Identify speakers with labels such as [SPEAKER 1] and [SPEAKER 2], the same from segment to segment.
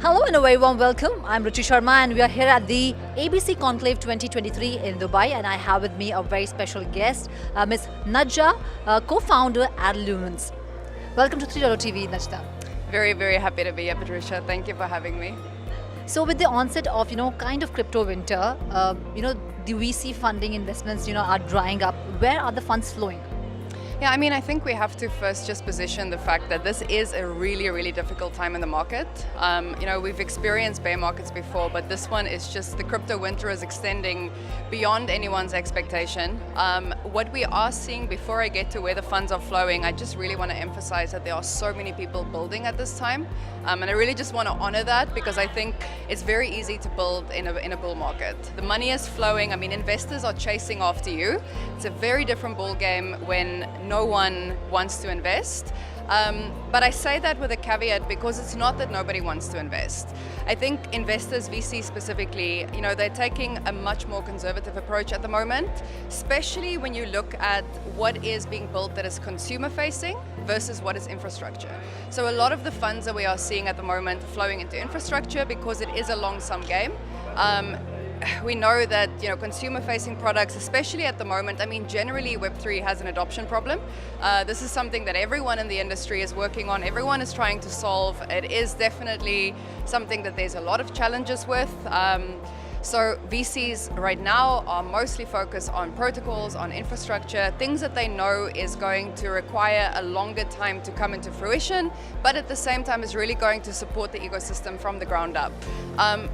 [SPEAKER 1] Hello and a very warm welcome. I'm Ruchi Sharma and we are here at the ABC-Conclave 2023 in Dubai, and I have with me a very special guest, Ms. Nadja, co-founder at AdLunam. Welcome to 3 TV, Nadja.
[SPEAKER 2] Very, very happy to be here, Patricia. Thank you for having me.
[SPEAKER 1] So with the onset of, kind of crypto winter, the VC funding investments, are drying up. Where are the funds flowing?
[SPEAKER 2] Yeah, I think we have to first just position the fact that this is a really, really difficult time in the market. We've experienced bear markets before, but this one is just the crypto winter is extending beyond anyone's expectation. What we are seeing, before I get to where the funds are flowing, I just really want to emphasize that there are so many people building at this time. And I really just want to honor that, because I think it's very easy to build in a bull market. The money is flowing. Investors are chasing after you. It's a very different ball game when no one wants to invest. But I say that with a caveat, because it's not that nobody wants to invest. I think investors, VC specifically, they're taking a much more conservative approach at the moment, especially when you look at what is being built that is consumer facing versus what is infrastructure. So a lot of the funds that we are seeing at the moment flowing into infrastructure, because it is a long sum game. We know that consumer-facing products, especially at the moment, generally Web3 has an adoption problem. This is something that everyone in the industry is working on. Everyone is trying to solve. It is definitely something that there's a lot of challenges with. So VCs right now are mostly focused on protocols, on infrastructure, things that they know is going to require a longer time to come into fruition, but at the same time is really going to support the ecosystem from the ground up. At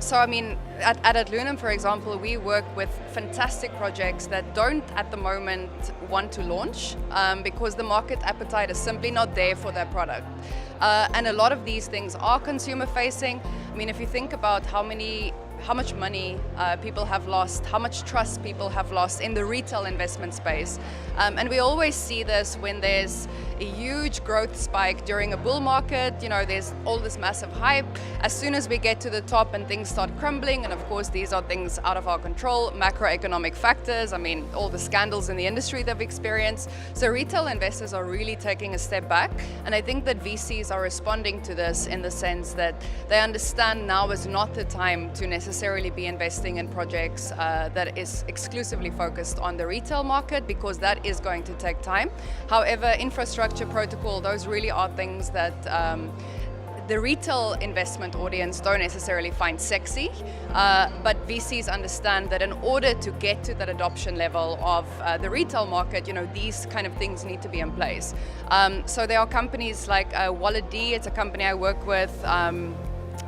[SPEAKER 2] AdLunam, for example, we work with fantastic projects that don't at the moment want to launch because the market appetite is simply not there for their product. And a lot of these things are consumer facing. If you think about how much money people have lost, how much trust people have lost in the retail investment space. And we always see this when there's a huge growth spike during a bull market. There's all this massive hype. As soon as we get to the top and things start crumbling, and of course these are things out of our control, macroeconomic factors, all the scandals in the industry that we've experienced. So retail investors are really taking a step back. And I think that VCs are responding to this in the sense that they understand now is not the time to necessarily be investing in projects that is exclusively focused on the retail market, because that is going to take time. However, infrastructure, protocol, those really are things that the retail investment audience don't necessarily find sexy, but VCs understand that in order to get to that adoption level of the retail market, these kind of things need to be in place. So there are companies like Wallet D, it's a company I work with,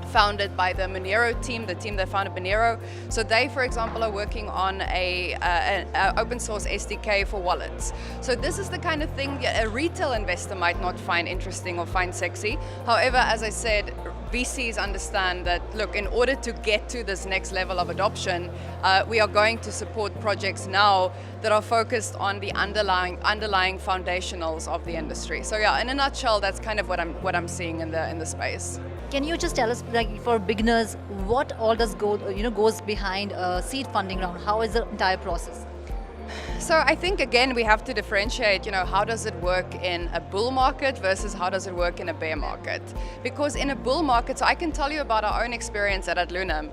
[SPEAKER 2] founded by the Monero team, the team that founded Monero. So they, for example, are working on an open source SDK for wallets. So this is the kind of thing that a retail investor might not find interesting or find sexy. However, as I said, VCs understand that, look, in order to get to this next level of adoption, we are going to support projects now that are focused on the underlying foundationals of the industry. So yeah, in a nutshell, that's kind of what I'm seeing in the space.
[SPEAKER 1] Can you just tell us, for beginners, what all goes behind a seed funding round? How is the entire process?
[SPEAKER 2] So I think, again, we have to differentiate, how does it work in a bull market versus how does it work in a bear market? Because in a bull market, so I can tell you about our own experience at AdLunam.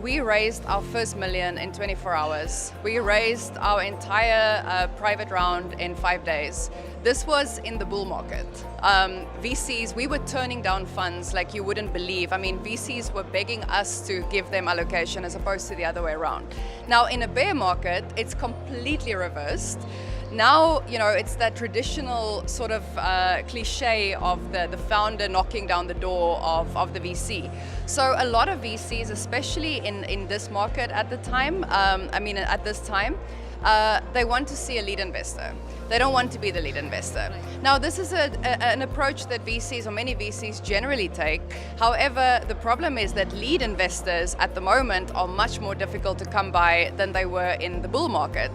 [SPEAKER 2] We raised our first million in 24 hours. We raised our entire private round in 5 days. This was in the bull market. VCs, we were turning down funds like you wouldn't believe. VCs were begging us to give them allocation as opposed to the other way around. Now, in a bear market, it's completely reversed. Now, it's that traditional sort of cliche of the founder knocking down the door of the VC. So a lot of VCs, especially in this market at the time, at this time, they want to see a lead investor. They don't want to be the lead investor. Now, this is an approach that VCs, or many VCs, generally take. However, the problem is that lead investors at the moment are much more difficult to come by than they were in the bull market.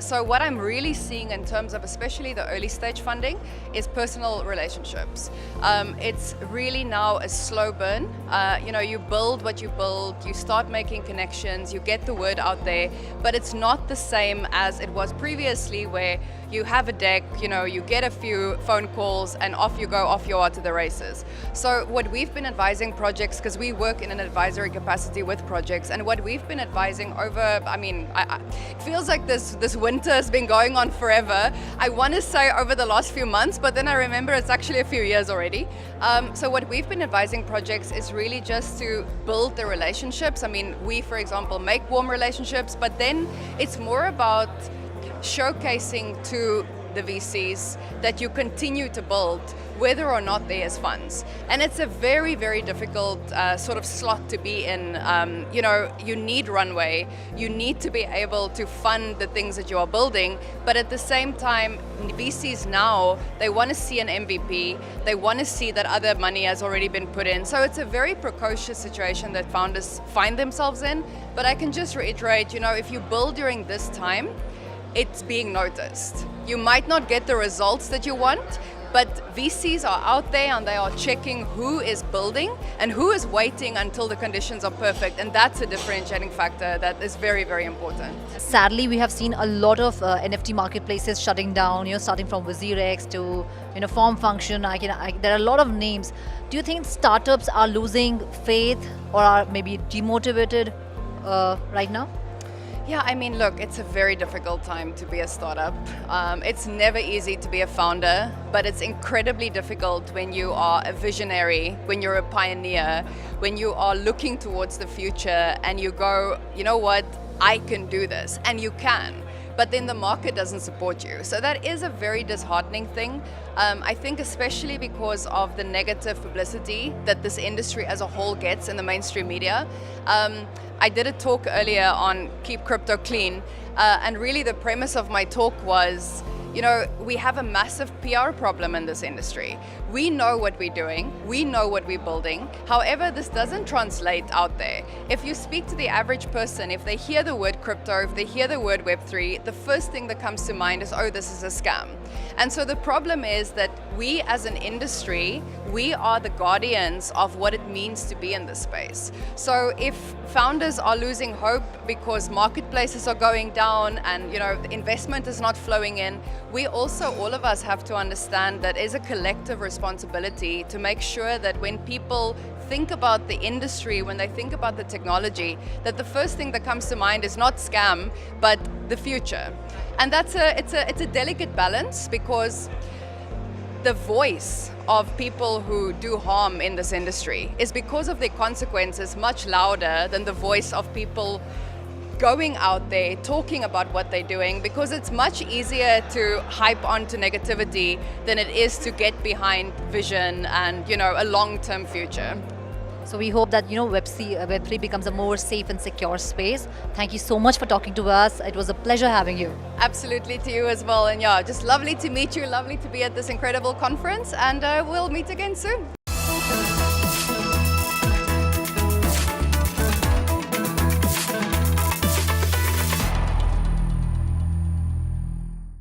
[SPEAKER 2] So what I'm really seeing in terms of especially the early stage funding is personal relationships. It's really now a slow burn. You build what you build, you start making connections, you get the word out there, but it's not the same as it was previously, where you have a deck, you get a few phone calls, and off you go, off you are to the races. So what we've been advising projects, because we work in an advisory capacity with projects, and what we've been advising over, it feels like this winter has been going on forever. I want to say over the last few months, but then I remember it's actually a few years already. So what we've been advising projects is really just to build the relationships. We, for example, make warm relationships, but then it's more about showcasing to the VCs that you continue to build whether or not there is funds. And it's a very, very difficult sort of slot to be in. You need runway, you need to be able to fund the things that you are building, but at the same time, VCs now, they want to see an MVP, they want to see that other money has already been put in. So it's a very precocious situation that founders find themselves in, but I can just reiterate, if you build during this time, it's being noticed. You might not get the results that you want, but VCs are out there and they are checking who is building and who is waiting until the conditions are perfect, and that's a differentiating factor that is very, very important.
[SPEAKER 1] Sadly, we have seen a lot of NFT marketplaces shutting down, starting from WizirX to Form Function. There are a lot of names. Do you think startups are losing faith or are maybe demotivated right now?
[SPEAKER 2] Yeah, look, it's a very difficult time to be a startup. It's never easy to be a founder, but it's incredibly difficult when you are a visionary, when you're a pioneer, when you are looking towards the future and you go, you know what, I can do this, and you can. But then the market doesn't support you. So that is a very disheartening thing. I think especially because of the negative publicity that this industry as a whole gets in the mainstream media. I did a talk earlier on Keep Crypto Clean, and really the premise of my talk was, we have a massive PR problem in this industry. We know what we're doing, we know what we're building. However, this doesn't translate out there. If you speak to the average person, if they hear the word crypto, if they hear the word Web3, the first thing that comes to mind is, oh, this is a scam. And so the problem is that we as an industry, we are the guardians of what it means to be in this space. So if founders are losing hope because marketplaces are going down and the investment is not flowing in, we also, all of us, have to understand that it's a collective responsibility to make sure that when people think about the industry, when they think about the technology, that the first thing that comes to mind is not scam, but the future. And it's a delicate balance, because the voice of people who do harm in this industry is, because of their consequences, much louder than the voice of people going out there talking about what they're doing, because it's much easier to hype onto negativity than it is to get behind vision and a long-term future.
[SPEAKER 1] So we hope that Web3 becomes a more safe and secure space. Thank you so much for talking to us. It was a pleasure having you.
[SPEAKER 2] Absolutely, to you as well. And yeah, just lovely to meet you, lovely to be at this incredible conference, and we'll meet again soon.